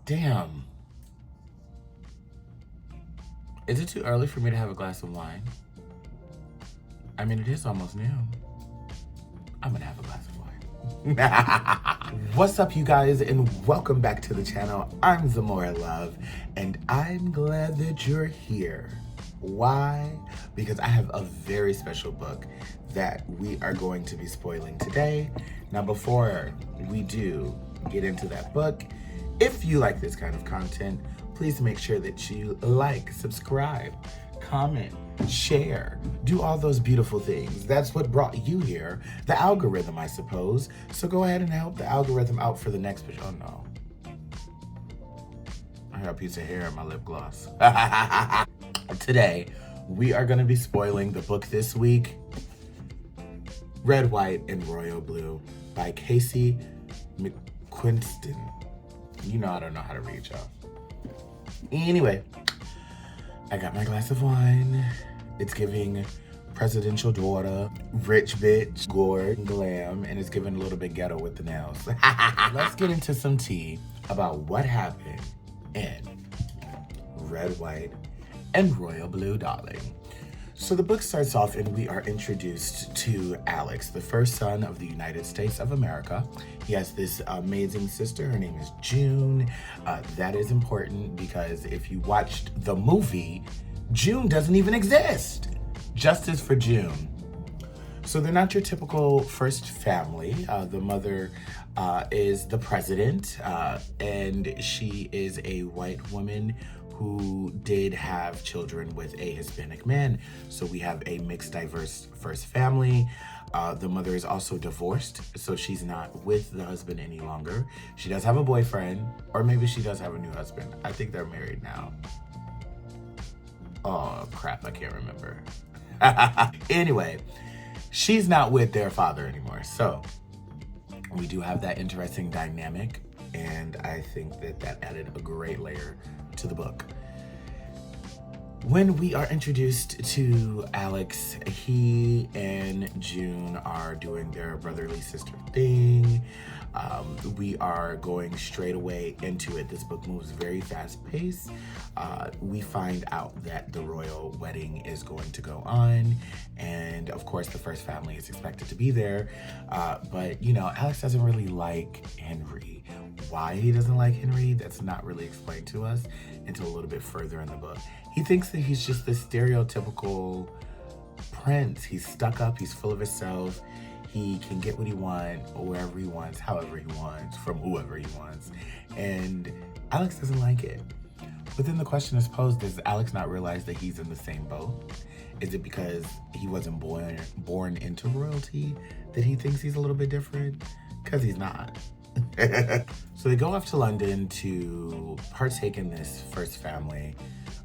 Damn. Is it too early for me to have a glass of wine? I mean, it is almost noon. I'm gonna have a glass of wine. What's up, you guys, and welcome back to the channel. I'm Zamora Love, and I'm glad that you're here. Why? Because I have a very special book that we are going to be spoiling today. Now, before we do get into that book, if you like this kind of content, please make sure that you like, subscribe, comment, share, do all those beautiful things. That's what brought you here, the algorithm, I suppose. So go ahead and help the algorithm out for the next video. Oh no. I got a piece of hair in my lip gloss. Today, we are gonna be spoiling the book this week, Red, White, and Royal Blue by Casey McQuiston. You know I don't know how to read, y'all. Anyway, I got my glass of wine. It's giving presidential daughter, rich bitch, gore, glam, and it's giving a little bit ghetto with the nails. Let's get into some tea about what happened in Red, White, and Royal Blue, darling. So the book starts off and we are introduced to Alex, the first son of the United States of America. He has this amazing sister. Her name is June. That is important because if you watched the movie, June doesn't even exist. Justice for June. So they're not your typical first family. The mother is the president, and she is a white woman who did have children with a Hispanic man. So we have a mixed, diverse first family. The mother is also divorced, so she's not with the husband any longer. She does have a boyfriend, or maybe she does have a new husband. I think they're married now. Oh crap, I can't remember. Anyway, she's not with their father anymore. So we do have that interesting dynamic, and I think that that added a great layer to the book. When we are introduced to Alex, he and June are doing their brotherly sister thing. We are going straight away into it. This book moves very fast paced. We find out that the royal wedding is going to go on. And of course, the first family is expected to be there. But you know, Alex doesn't really like Henry. Why he doesn't like Henry, that's not really explained to us until a little bit further in the book. He thinks that he's just this stereotypical prince. He's stuck up, he's full of himself. He can get what he wants, wherever he wants, however he wants, from whoever he wants. And Alex doesn't like it. But then the question is posed, does Alex not realize that he's in the same boat? Is it because he wasn't born into royalty that he thinks he's a little bit different? Because he's not. So they go off to London to partake in this first family,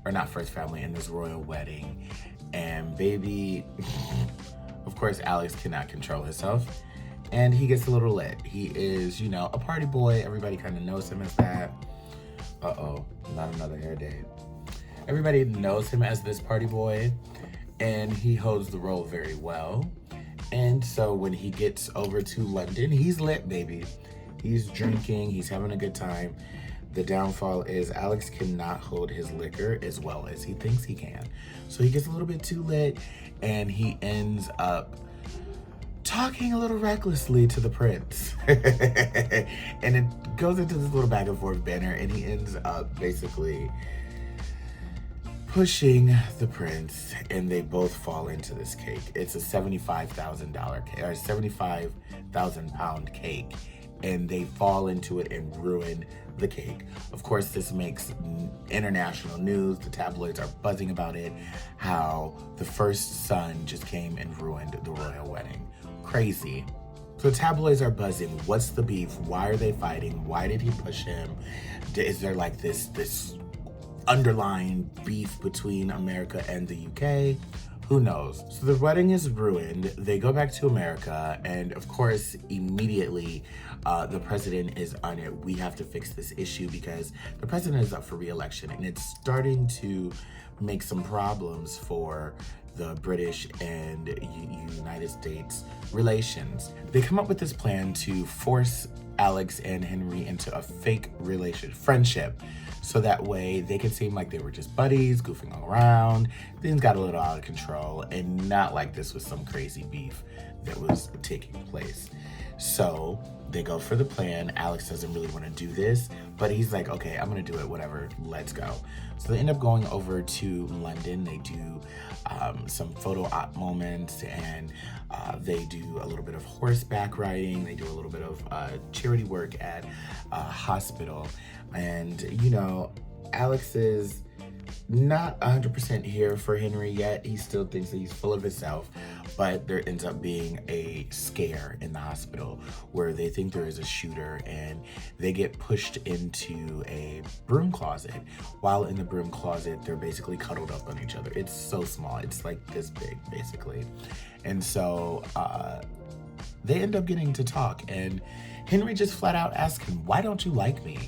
or not first family, in this royal wedding. And baby, of course, Alex cannot control himself, and he gets a little lit. He is, you know, a party boy. Everybody kind of knows him as that. Uh-oh, not another hair day. Everybody knows him as this party boy, and he holds the role very well. And so when he gets over to London, he's lit, baby. He's drinking, he's having a good time. The downfall is Alex cannot hold his liquor as well as he thinks he can. So he gets a little bit too lit, and he ends up talking a little recklessly to the prince. And it goes into this little back and forth banner, and he ends up basically pushing the prince, and they both fall into this cake. It's a $75,000 cake, or 75,000 pound cake. And they fall into it and ruin the cake. Of course, this makes international news. The tabloids are buzzing about it, how the first son just came and ruined the royal wedding. Crazy. So tabloids are buzzing. What's the beef? Why are they fighting? Why did he push him? Is there like this underlying beef between America and the UK? Who knows? So the wedding is ruined. They go back to America, and of course, immediately, the president is on it. We have to fix this issue because the president is up for re-election, and it's starting to make some problems for the British and United States relations. They come up with this plan to force Alex and Henry into a fake friendship, so that way they could seem like they were just buddies, goofing around. Things got a little out of control, and not like this was some crazy beef that was taking place. So they go for the plan. Alex doesn't really want to do this, but he's like, okay, I'm gonna do it, whatever, let's go. So they end up going over to London. They do some photo op moments, and they do a little bit of horseback riding. They do a little bit of charity work at a hospital. And, you know, Alex is not 100% here for Henry yet. He still thinks that he's full of himself, but there ends up being a scare in the hospital where they think there is a shooter, and they get pushed into a broom closet. While in the broom closet, they're basically cuddled up on each other. It's so small. It's like this big, basically. And so they end up getting to talk, and Henry just flat out asks him, why don't you like me?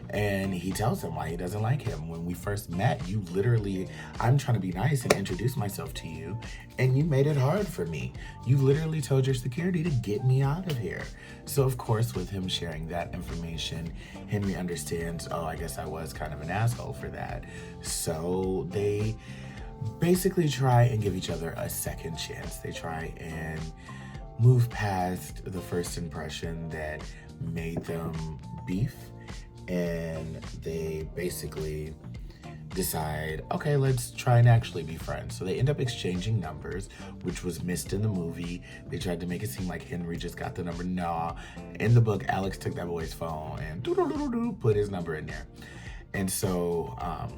And he tells him why he doesn't like him. When we first met, you literally, I'm trying to be nice and introduce myself to you, and you made it hard for me. You literally told your security to get me out of here. So of course, with him sharing that information, Henry understands, oh, I guess I was kind of an asshole for that. So they basically try and give each other a second chance. They try and move past the first impression that made them beef, and they basically decide, okay, let's try and actually be friends. So they end up exchanging numbers, which was missed in the movie. They tried to make it seem like Henry just got the number. Nah, in the book, Alex took that boy's phone and put his number in there. And so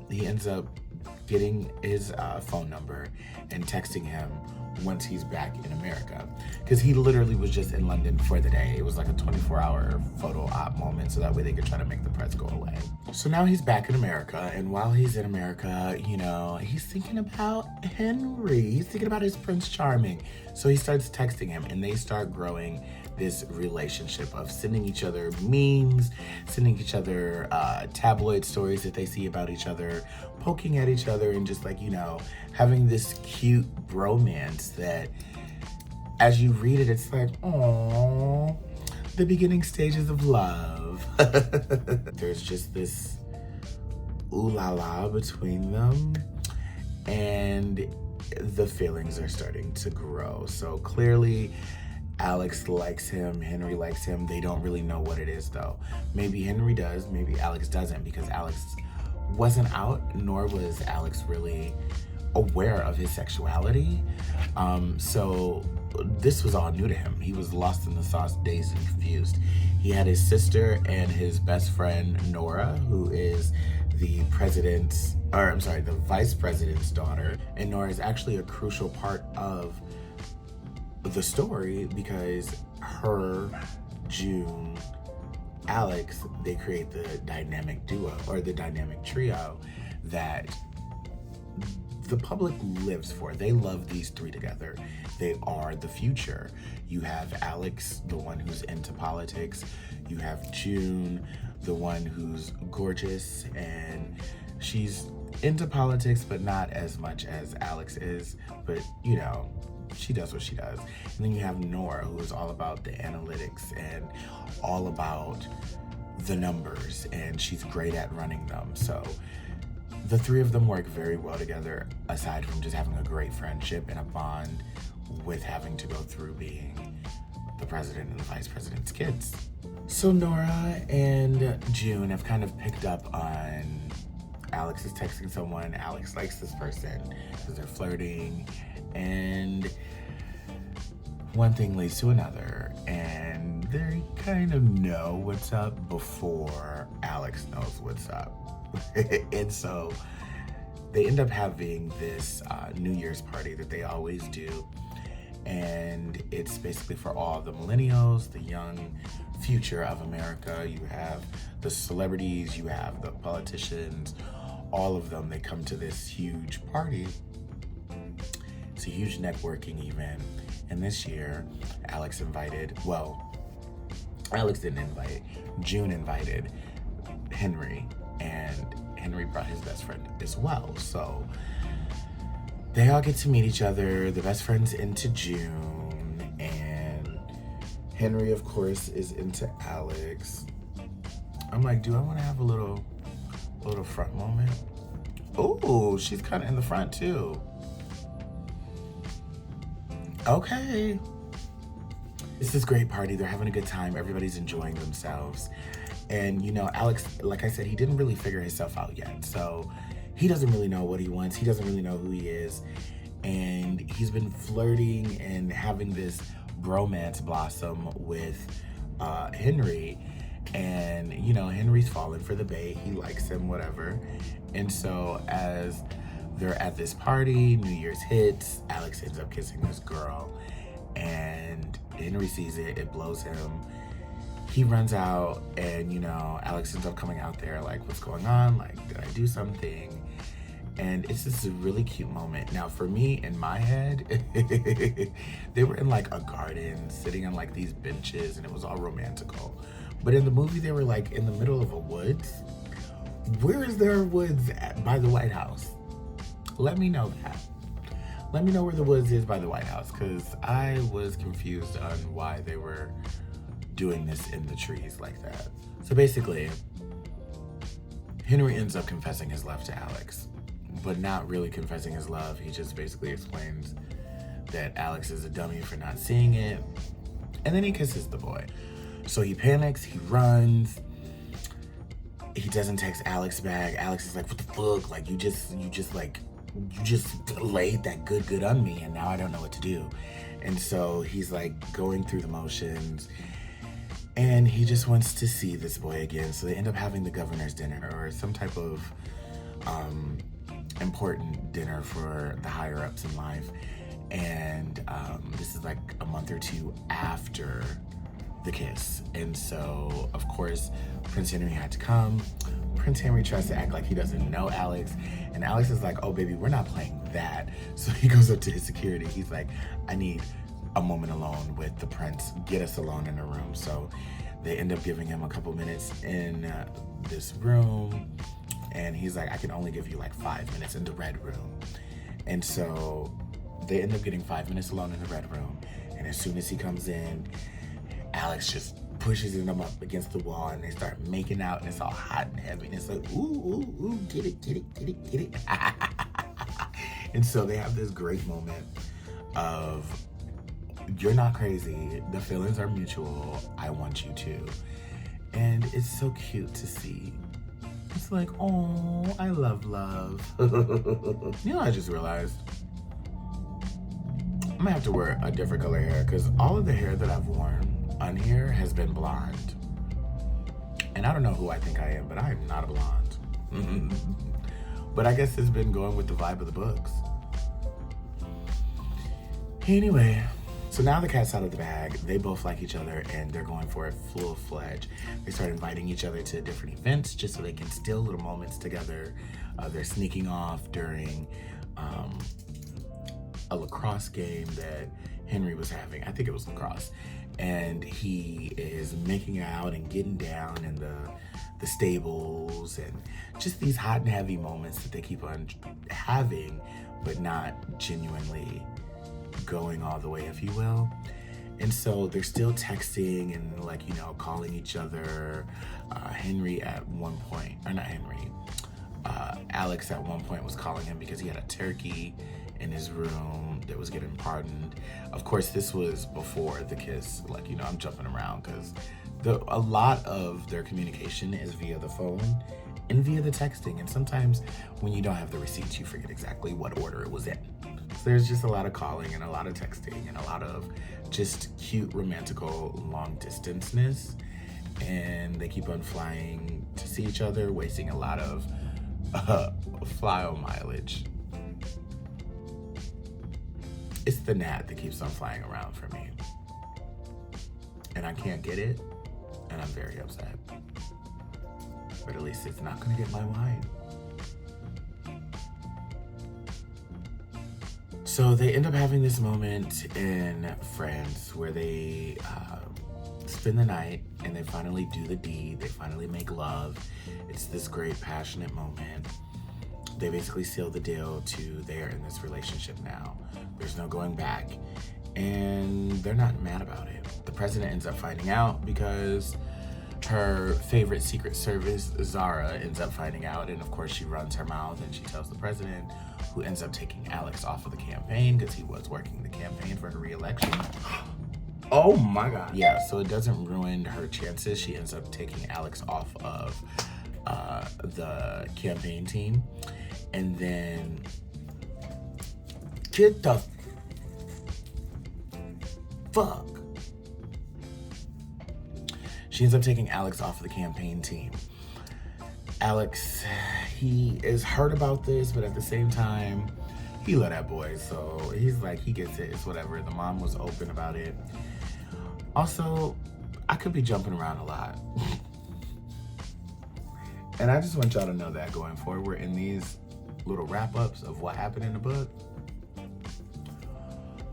he ends up getting his phone number and texting him once he's back in America, because he literally was just in London for the day. It was like a 24-hour photo op moment, so that way they could try to make the press go away. So now he's back in America, and while he's in America, you know, he's thinking about Henry. He's thinking about his Prince Charming. So he starts texting him, and they start growing this relationship of sending each other memes, sending each other tabloid stories that they see about each other, poking at each other, and just like, you know, having this cute bromance that as you read it, it's like, oh, the beginning stages of love. There's just this ooh la la between them, and the feelings are starting to grow. So clearly, Alex likes him, Henry likes him. They don't really know what it is though. Maybe Henry does, maybe Alex doesn't, because Alex wasn't out, nor was Alex really aware of his sexuality. So this was all new to him. He was lost in the sauce, dazed and confused. He had his sister and his best friend, Nora, who is the vice president's daughter. And Nora is actually a crucial part of the story because her, June, Alex, they create the dynamic duo, or the dynamic trio that the public lives for. They love these three together. They are the future. You have Alex, the one who's into politics. You have June, the one who's gorgeous, and she's into politics, but not as much as Alex is. But, you know, she does what she does. And then you have Nora, who is all about the analytics and all about the numbers, and she's great at running them. So the three of them work very well together, aside from just having a great friendship and a bond with having to go through being the president and the vice president's kids. So Nora and June have kind of picked up on Alex is texting someone, Alex likes this person because they're flirting, and one thing leads to another, and they kind of know what's up before Alex knows what's up. And so they end up having this New Year's party that they always do, and it's basically for all the millennials, the young future of America. You have the celebrities, you have the politicians, all of them. They come to this huge party. It's a huge networking event, and this year Alex didn't invite, June invited Henry, and Henry brought his best friend as well. So They all get to meet each other, the best friends into June, and Henry, of course, is into Alex. I'm like, do I want to have a little front moment? Oh, she's kind of in the front too. Okay. It's this great party. They're having a good time. Everybody's enjoying themselves. And, you know, Alex, like I said, he didn't really figure himself out yet. So he doesn't really know what he wants. He doesn't really know who he is. And he's been flirting and having this bromance blossom with Henry. And, you know, Henry's falling for the bait. He likes him, whatever. And so as they're at this party, New Year's hits, Alex ends up kissing this girl. And Henry sees it. It blows him. He runs out and, you know, Alex ends up coming out there like, what's going on? Like, did I do something? And it's just a really cute moment. Now, for me, in my head, they were in like a garden, sitting on like these benches, and it was all romantical. But in the movie, they were like in the middle of a woods. Where is there woods by the White House? Let me know that. Let me know where the woods is by the White House, because I was confused on why they were doing this in the trees like that. So basically, Henry ends up confessing his love to Alex, but not really confessing his love. He just basically explains that Alex is a dummy for not seeing it, and then he kisses the boy. So he panics, he runs, he doesn't text Alex back. Alex is like, what the fuck? Like, you just laid that good on me, and now I don't know what to do. And so he's like going through the motions, and he just wants to see this boy again. So they end up having the governor's dinner or some type of important dinner for the higher ups in life. And this is like a month or two after the kiss. And so, of course, Prince Henry had to come. Prince Henry tries to act like he doesn't know Alex. And Alex is like, oh, baby, we're not playing that. So he goes up to his security. He's like, I need a moment alone with the prince. Get us alone in a room. So they end up giving him a couple minutes in this room. And he's like, I can only give you like 5 minutes in the red room. And so they end up getting 5 minutes alone in the red room. And as soon as he comes in, Alex just pushes him up against the wall, and they start making out, and it's all hot and heavy. And it's like, ooh, ooh, ooh, get it, get it, get it, get it. And so they have this great moment of, you're not crazy. The feelings are mutual. I want you to. And it's so cute to see. It's like, oh, I love love. You know, I just realized I'm gonna have to wear a different color hair, because all of the hair that I've worn on here has been blonde. And I don't know who I think I am, but I am not a blonde. But I guess it's been going with the vibe of the books. Anyway, so now the cat's out of the bag. They both like each other, and they're going for it full-fledged. They start inviting each other to different events just so they can steal little moments together. They're sneaking off during a lacrosse game that Henry was having. I think it was lacrosse. And he is making out and getting down in the stables, and just these hot and heavy moments that they keep on having, but not genuinely going all the way, if you will. And so they're still texting and, like, you know, calling each other. Henry at one point, or not Henry, Alex at one point was calling him because he had a turkey in his room that was getting pardoned. Of course, this was before the kiss. Like, you know, I'm jumping around because a lot of their communication is via the phone and via the texting. And sometimes when you don't have the receipts, you forget exactly what order it was in. So there's just a lot of calling and a lot of texting and a lot of just cute, romantical long distanceness. And they keep on flying to see each other, wasting a lot of flyo mileage. It's the gnat that keeps on flying around for me. And I can't get it, and I'm very upset. But at least it's not gonna get my wine. So they end up having this moment in Friends where they spend the night, and they finally do the deed. They finally make love. It's this great passionate moment. they basically seal the deal to they're in this relationship now. There's no going back. And they're not mad about it. The president ends up finding out because her favorite Secret Service, Zara, ends up finding out. And of course, she runs her mouth and she tells the president, who ends up taking Alex off of the campaign because he was working the campaign for her re-election. Oh my God. Yeah, so it doesn't ruin her chances. She ends up taking Alex off of the campaign team. And then, get the fuck. She ends up taking Alex off of the campaign team. Alex, he is hurt about this, but at the same time, he love that boy. So he's like, he gets it, it's whatever. The mom was open about it. Also, I could be jumping around a lot. And I just want y'all to know that going forward in these little wrap-ups of what happened in the book,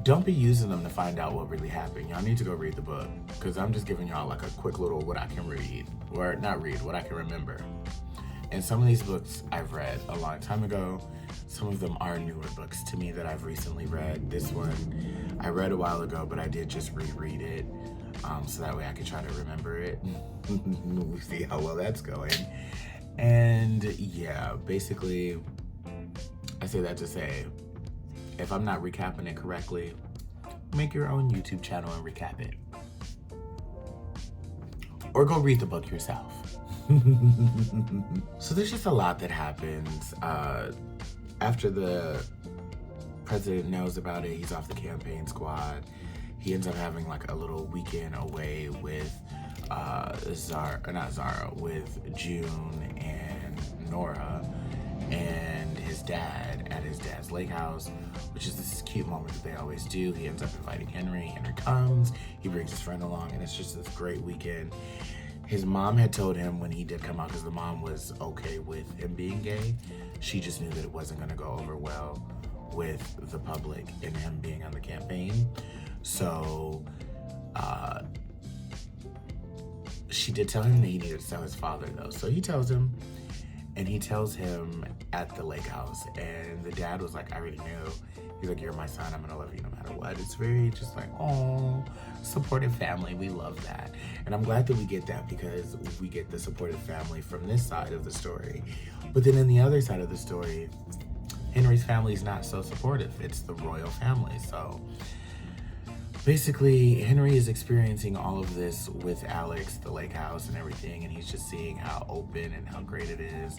don't be using them to find out what really happened. Y'all need to go read the book, because I'm just giving y'all like a quick little what I can read, or not read, what I can remember. And some of these books I've read a long time ago. Some of them are newer books to me that I've recently read. This one I read a while ago, but I did just reread it, so that way I could try to remember it. We'll see how well that's going. And yeah, basically, I say that to say, if I'm not recapping it correctly, make your own YouTube channel and recap it. Or go read the book yourself. So there's just a lot that happens. After the president knows about it, he's off the campaign squad. He ends up having like a little weekend away with with June and Nora and his dad at his dad's lake house, which is this cute moment that they always do. He ends up inviting Henry. Henry comes, he brings his friend along, and it's just this great weekend. His mom had told him when he did come out, because the mom was okay with him being gay, she just knew that it wasn't gonna go over well with the public and him being on the campaign. So she did tell him that he needed to tell his father though. So he tells him, and he tells him at the lake house, and the dad was like, I already knew. He's like, you're my son, I'm gonna love you no matter what. It's very just like, oh, supportive family, we love that. And I'm glad that we get that, because we get the supportive family from this side of the story. But then in the other side of the story, Henry's family is not so supportive. It's the royal family. So basically, Henry is experiencing all of this with Alex, the lake house and everything, and he's just seeing how open and how great it is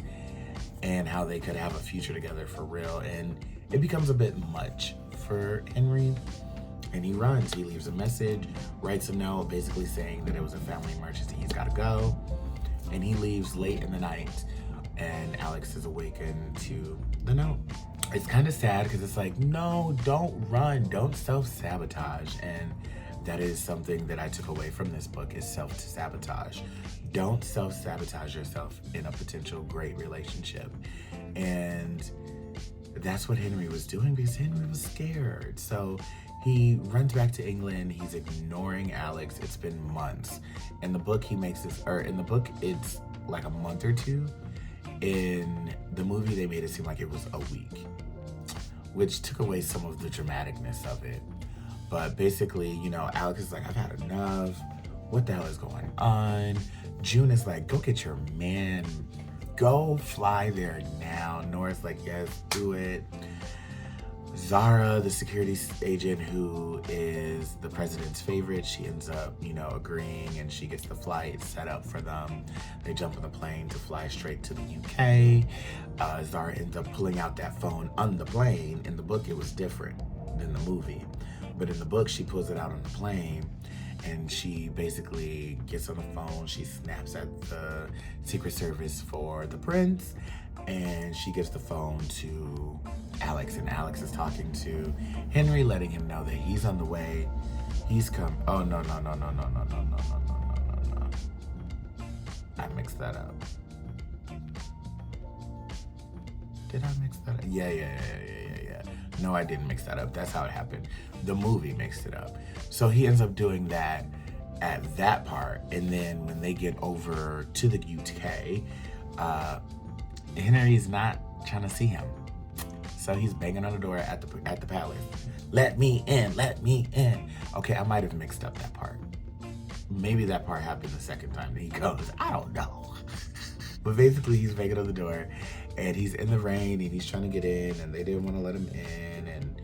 and how they could have a future together for real. And it becomes a bit much for Henry, and he runs. He leaves a message, writes a note basically saying that it was a family emergency, he's gotta go, and he leaves late in the night, and Alex is awakened to the note. It's kind of sad because it's like, no, don't run, don't self-sabotage. And that is something that I took away from this book, is self-sabotage. Don't self-sabotage yourself in a potential great relationship. And that's what Henry was doing, because Henry was scared. So he runs back to England. He's ignoring Alex. It's been months. In the book, he makes this, or in the book, it's like a month or two. In the movie, they made it seem like it was a week, which took away some of the dramaticness of it. But basically, you know, Alex is like, I've had enough. What the hell is going on? June is like, go get your man. Go fly there now. Nora's like, yes, do it. Zara, the security agent who is the president's favorite, she ends up, you know, agreeing, and she gets the flight set up for them. They jump on the plane to fly straight to the UK. Zara ends up pulling out that phone on the plane. In the book, it was different than the movie. But in the book, she pulls it out on the plane, and she basically gets on the phone. She snaps at the Secret Service for the prince, and she gives the phone to Alex, and Alex is talking to Henry, letting him know that he's on the way. He's come. Oh, no. I mixed that up. Did I mix that up? Yeah. No, I didn't mix that up. That's how it happened. The movie mixed it up. So he ends up doing that at that part. And then when they get over to the UK, Henry's not trying to see him. So he's banging on the door at the palace. Let me in, let me in. Okay, I might have mixed up that part. Maybe that part happened the second time that he goes. I don't know. But basically he's banging on the door and he's in the rain and he's trying to get in and they didn't want to let him in, and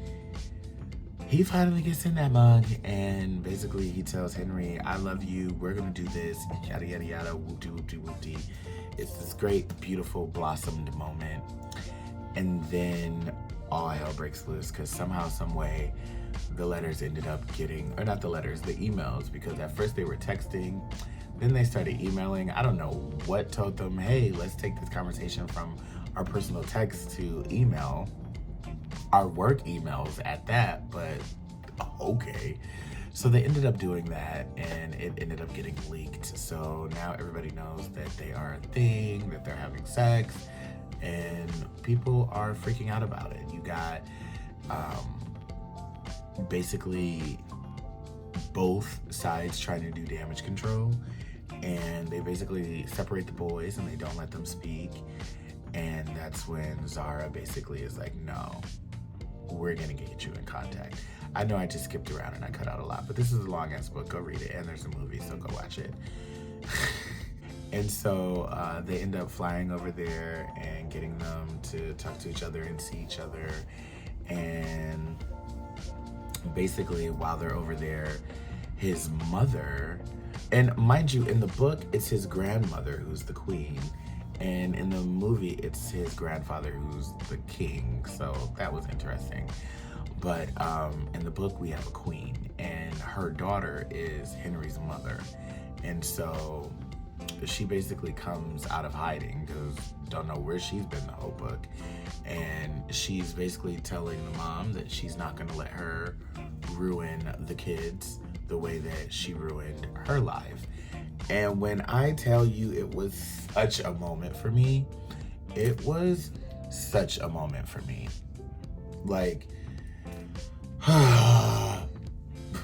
he finally gets in that mug and basically he tells Henry, I love you, we're gonna do this, yada yada yada, whoop-de whoop-de whoop-de. It's this great, beautiful, blossomed moment. And then all hell breaks loose because somehow, some way, the letters ended up getting, or not the letters, the emails, because at first they were texting, then they started emailing. I don't know what told them, hey, let's take this conversation from our personal text to email, our work emails at that, but okay. So they ended up doing that and it ended up getting leaked. So now everybody knows that they are a thing, that they're having sex, and people are freaking out about it. You got basically both sides trying to do damage control, and they basically separate the boys and they don't let them speak. And that's when Zara basically is like, no, we're gonna get you in contact. I know I just skipped around and I cut out a lot, but this is a long ass book. Go read it, and there's a movie, so go watch it. And so they end up flying over there and getting them to talk to each other and see each other. And basically while they're over there, his mother, and mind you, in the book, it's his grandmother who's the queen. And in the movie, it's his grandfather who's the king. So that was interesting. But in the book, we have a queen, and her daughter is Henry's mother. And so she basically comes out of hiding because don't know where she's been the whole book. And she's basically telling the mom that she's not going to let her ruin the kids the way that she ruined her life. And when I tell you it was such a moment for me, it was such a moment for me. Like,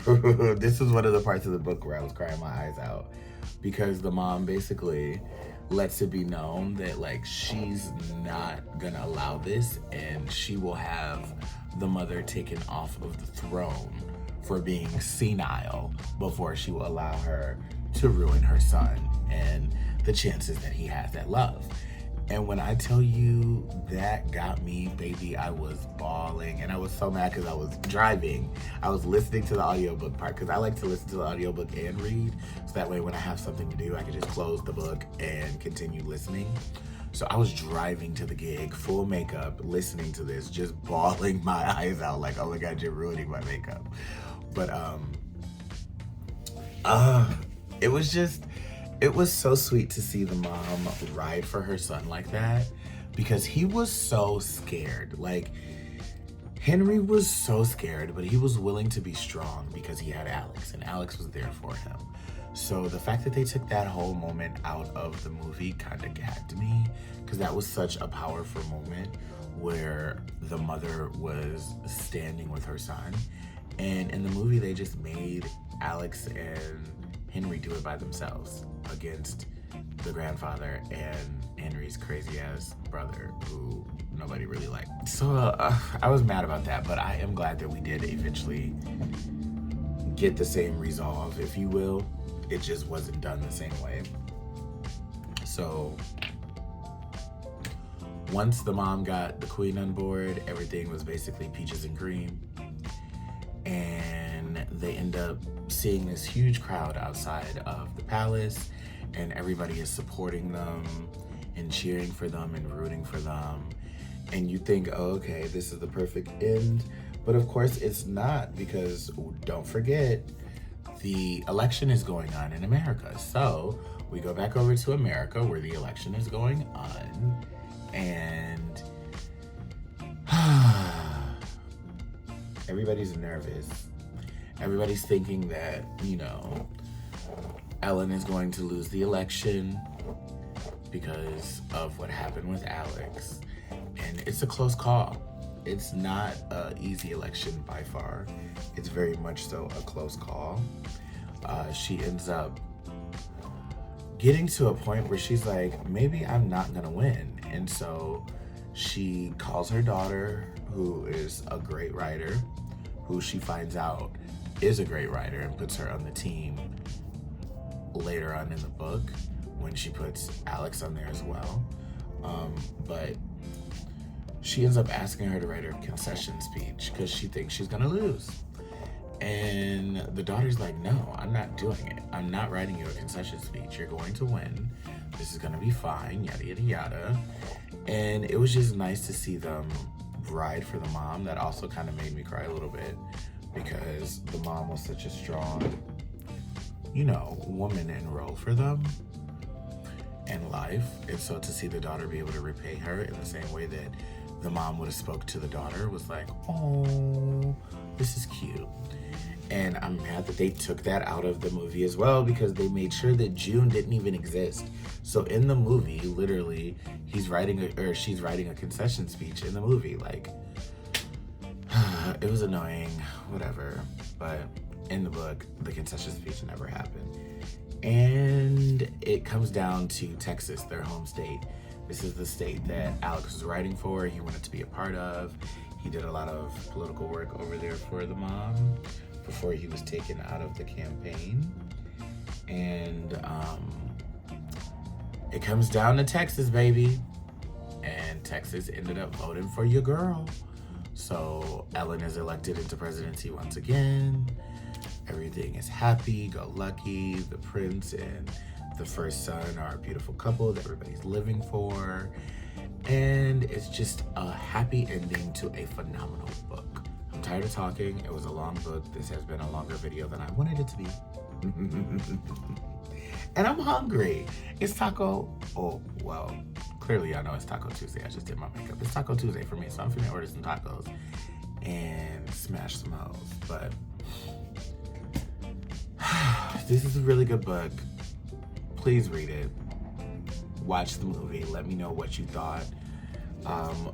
this is one of the parts of the book where I was crying my eyes out, because the mom basically lets it be known that like she's not gonna allow this, and she will have the mother taken off of the throne for being senile before she will allow her to ruin her son and the chances that he has at love. And when I tell you that got me, baby, I was bawling. And I was so mad because I was driving. I was listening to the audiobook part because I like to listen to the audiobook and read. So that way when I have something to do, I can just close the book and continue listening. So I was driving to the gig, full makeup, listening to this, just bawling my eyes out like, oh my God, you're ruining my makeup. But it was so sweet to see the mom ride for her son like that, because he was so scared. Like, Henry was so scared, but he was willing to be strong because he had Alex, and Alex was there for him. So the fact that they took that whole moment out of the movie kind of gagged me, because that was such a powerful moment where the mother was standing with her son. And in the movie, they just made Alex and Henry do it by themselves against the grandfather and Henry's crazy ass brother who nobody really liked. So I was mad about that, but I am glad that we did eventually get the same resolve, if you will. It just wasn't done the same way. So once the mom got the queen on board, everything was basically peaches and cream. And they end up seeing this huge crowd outside of the palace, and everybody is supporting them and cheering for them and rooting for them. And you think, oh, okay, this is the perfect end. But of course it's not, because don't forget, the election is going on in America. So we go back over to America where the election is going on, and everybody's nervous. Everybody's thinking that, you know, Ellen is going to lose the election because of what happened with Alex. And it's a close call. It's not an easy election by far. It's very much so a close call. She ends up getting to a point where she's like, maybe I'm not gonna win. And so She calls her daughter, who is a great writer, who she finds out is a great writer, and puts her on the team later on in the book when she puts Alex on there as well. But she ends up asking her to write her concession speech because she thinks she's gonna lose. And the daughter's like, no, I'm not doing it. I'm not writing you a concession speech. You're going to win. This is gonna be fine, yada, yada, yada. And it was just nice to see them ride for the mom. That also kind of made me cry a little bit because the mom was such a strong, woman and role for them in life. And so to see the daughter be able to repay her in the same way that the mom would have spoke to the daughter was like, oh, this is cute. And I'm mad that they took that out of the movie as well, because they made sure that June didn't even exist. So in the movie, literally, she's writing a concession speech in the movie. Like, it was annoying, whatever. But in the book, the concession speech never happened. And it comes down to Texas, their home state. This is the state that Alex was writing for. He wanted to be a part of. He did a lot of political work over there for the mom before he was taken out of the campaign. And it comes down to Texas, baby. And Texas ended up voting for your girl. So Ellen is elected into presidency once again. Everything is happy, go lucky. The prince and the first son are a beautiful couple that everybody's living for. And it's just a happy ending to a phenomenal book. I'm tired of talking. It was a long book. This has been a longer video than I wanted it to be. And I'm hungry. It's taco. Oh, well, clearly y'all know it's Taco Tuesday. I just did my makeup. It's Taco Tuesday for me, so I'm finna order some tacos and smash some hoes. But this is a really good book. Please read it. Watch the movie. Let me know what you thought.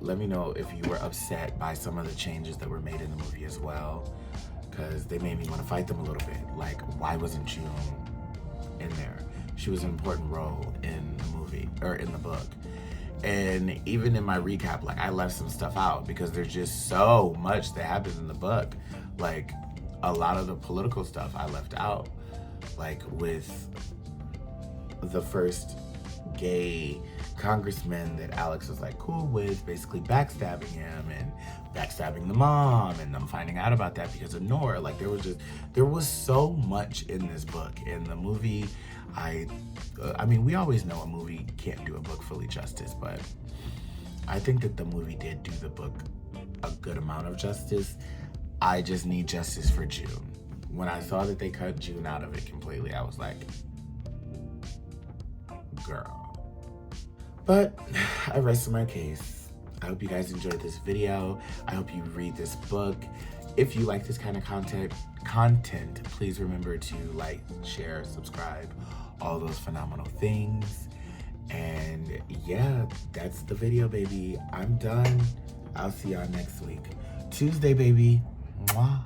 Let me know if you were upset by some of the changes that were made in the movie as well, because they made me want to fight them a little bit. Like, why wasn't June in there? She was an important role in the movie, or in the book. And even in my recap, like, I left some stuff out because there's just so much that happens in the book. Like, a lot of the political stuff I left out, like with the first gay congressman that Alex was like cool with, basically backstabbing him and backstabbing the mom, and them finding out about that because of Nora. Like, there was so much in this book. In the movie, I mean, we always know a movie can't do a book fully justice, but I think that the movie did do the book a good amount of justice. I just need justice for June. When I saw that they cut June out of it completely, I was like, girl. But I rested my case. I hope you guys enjoyed this video. I hope you read this book. If you like this kind of content, please remember to like, share, subscribe, all those phenomenal things. And yeah, that's the video, baby. I'm done. I'll see y'all next week. Tuesday, baby. Mwah.